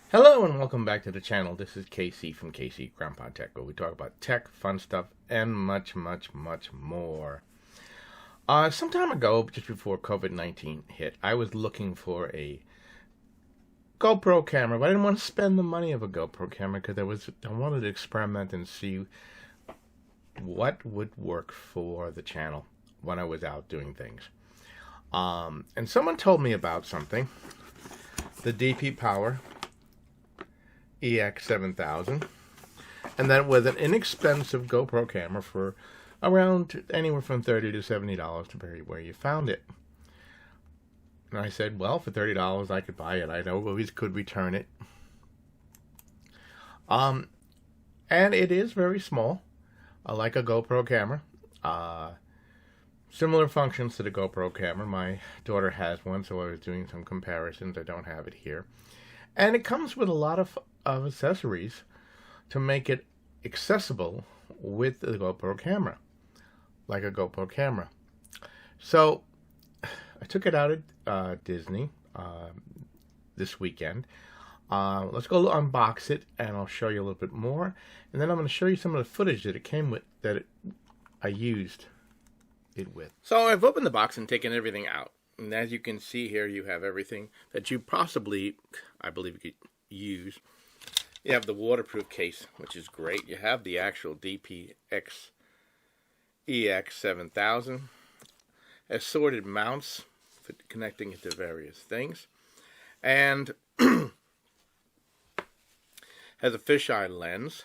Hello and welcome back to the channel. This is KC from KC Grandpa Tech, where we talk about tech, fun stuff, and much more. Some time ago, just before COVID-19 hit, I was looking for a GoPro camera, but I didn't want to spend the money of a GoPro camera because I wanted to experiment and see what would work for the channel when I was out doing things. And someone told me about something, the DBPower EX7000, and that was an inexpensive GoPro camera for around anywhere from $30 to $70, depending where you found it. And I said, well, for $30 I could buy it. I always could return it. And it is very small, like a GoPro camera. Similar functions to the GoPro camera. My daughter has one, so I was doing some comparisons. I don't have it here. And it comes with a lot of accessories to make it accessible with the GoPro camera, like a GoPro camera. So I took it out at Disney this weekend. Let's go unbox it, and I'll show you a little bit more. And then I'm going to show you some of the footage that it came with, I used it with. So I've opened the box and taken everything out. And as you can see here, you have everything that you possibly, I believe, you could use. You have the waterproof case, which is great. You have the actual EX7000. Assorted mounts for connecting it to various things. And has a fisheye lens.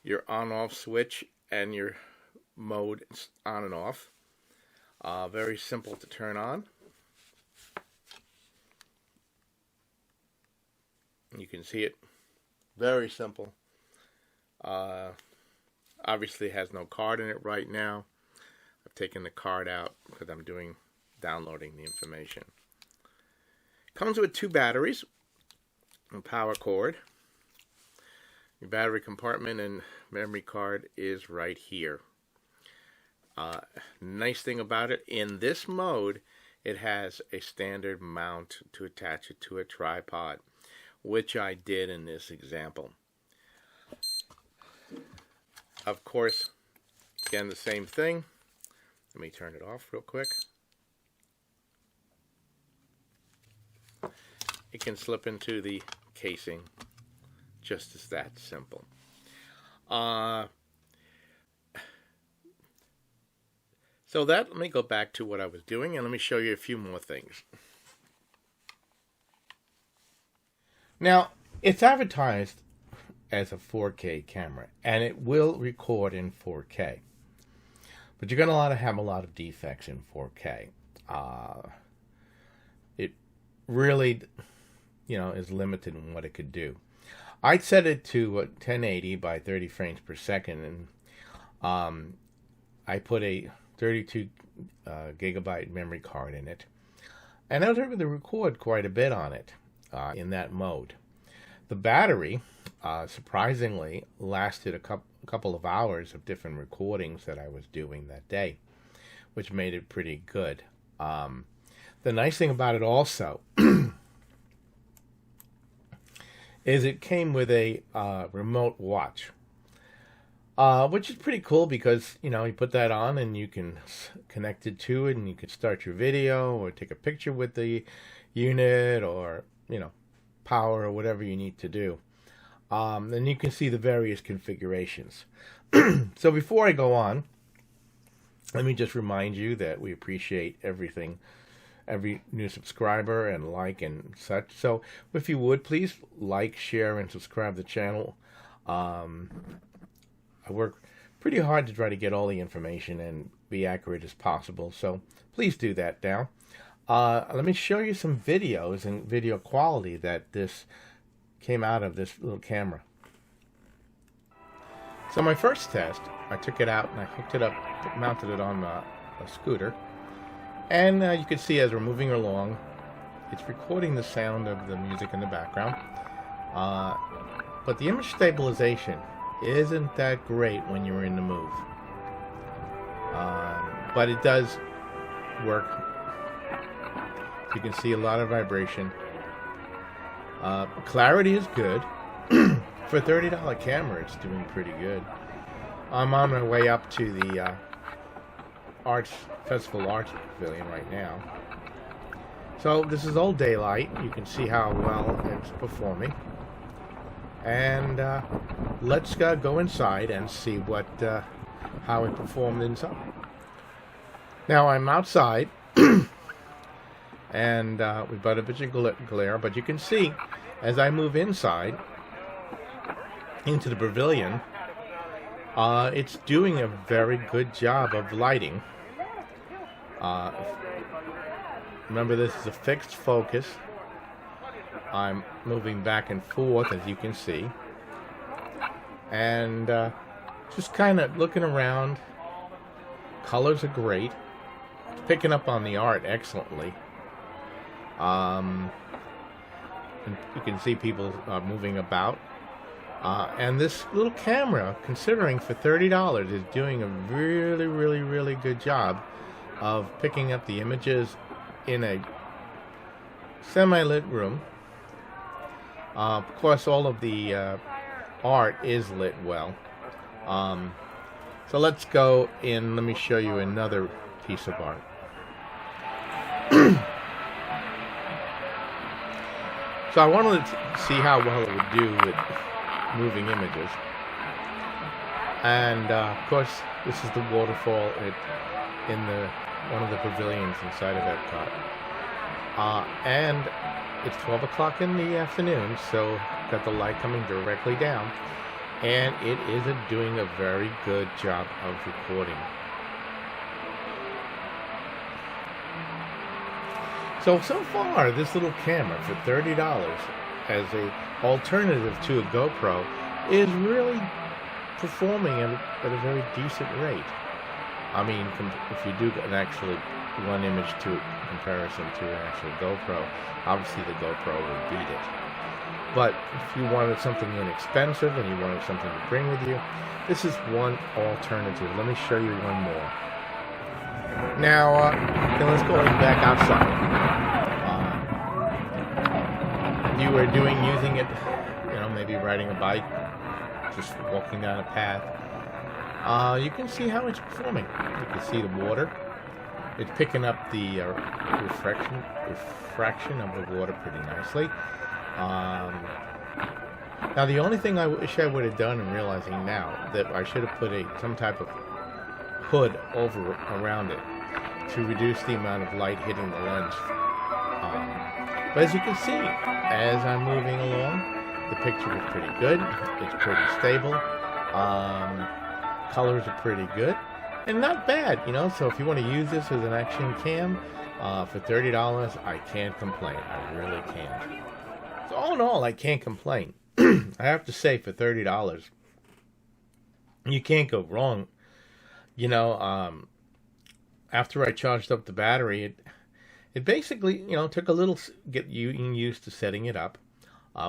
Your on-off switch and your mode on and off. Very simple to turn on. You can see it. Very simple. Obviously has no card in it right now. I've taken the card out because I'm downloading the information. Comes with 2 batteries, a power cord. Your battery compartment and memory card is right here. Nice thing about it, in this mode, it has a standard mount to attach it to a tripod, which I did in this example. Of course, again, the same thing. Let me turn it off real quick. It can slip into the casing, just as that simple. So let me go back to what I was doing, and let me show you a few more things. Now, it's advertised as a 4K camera, and it will record in 4K. But you're going to have a lot of defects in 4K. It really, is limited in what it could do. I'd set it to 1080 by 30 frames per second, and I put a 32 gigabyte memory card in it, and I was able to record quite a bit on it in that mode. The battery surprisingly lasted a couple of hours of different recordings that I was doing that day, which made it pretty good. The nice thing about it also is it came with a remote watch. Which is pretty cool because, you put that on and you can connect it to it and you can start your video or take a picture with the unit or, power or whatever you need to do. And you can see the various configurations. So before I go on, let me just remind you that we appreciate everything, every new subscriber and like and such. So if you would, please like, share, and subscribe to the channel. I work pretty hard to try to get all the information and be accurate as possible, so please do that now. Let me show you some videos and video quality that this came out of this little camera. So my first test, I took it out and I hooked it up, mounted it on a scooter, and you can see as we're moving along, it's recording the sound of the music in the background, but the image stabilization isn't that great when you're in the move. But it does work. You can see a lot of vibration. Clarity is good. For a $30 camera, it's doing pretty good. I'm on my way up to the Festival Arts Pavilion right now. So this is all daylight. You can see how well it's performing. And let's go inside and see how it performed inside. Now I'm outside, and we've got a bit of glare, but you can see as I move inside into the pavilion, it's doing a very good job of lighting. Remember, this is a fixed focus. I'm moving back and forth, as you can see, and just kind of looking around. Colors are great. It's picking up on the art excellently. And you can see people moving about. And this little camera, considering for $30, is doing a really, really, really good job of picking up the images in a semi-lit room. Of course, all of the art is lit well. So let's go in. Let me show you another piece of art. So I wanted to see how well it would do with moving images. And of course, this is the waterfall in one of the pavilions inside of Epcot. And it's 12 o'clock in the afternoon, so got the light coming directly down, and it is doing a very good job of recording. So far, this little camera for $30 as a alternative to a GoPro is really performing at a very decent rate. I mean, if you do an actual one image to comparison to an actual GoPro, obviously the GoPro will beat it. But if you wanted something inexpensive and you wanted something to bring with you, this is one alternative. Let me show you one more. Now, then let's go back outside. You were using it, maybe riding a bike, just walking down a path. You can see how it's performing. You can see the water. It's picking up the refraction of the water pretty nicely. Now, the only thing I wish I would have done, and realizing now, that I should have put some type of hood around it to reduce the amount of light hitting the lens. But as you can see, as I'm moving along, the picture is pretty good. It's pretty stable. Colors are pretty good. And not bad, so if you want to use this as an action cam for $30, I can't complain. I really can't. So all in all, I can't complain. I have to say, for $30, you can't go wrong. After I charged up the battery, it basically, took a little getting used to setting it up,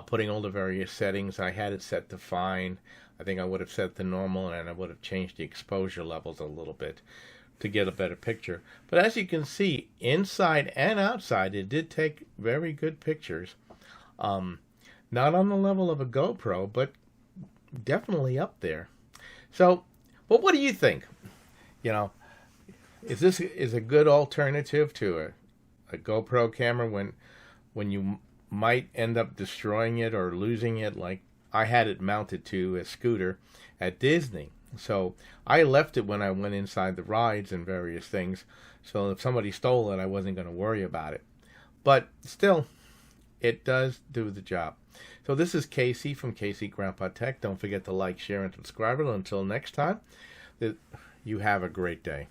putting all the various settings. I had it set to fine. I think I would have set to normal, and I would have changed the exposure levels a little bit to get a better picture. But as you can see, inside and outside, it did take very good pictures. Not on the level of a GoPro, but definitely up there. So, but what do you think? Is this a good alternative to a GoPro camera when you might end up destroying it or losing it, like I had it mounted to a scooter at Disney. So I left it when I went inside the rides and various things. So if somebody stole it, I wasn't going to worry about it. But still, it does do the job. So this is Casey from Casey Grandpa Tech. Don't forget to like, share, and subscribe. Until next time, you have a great day.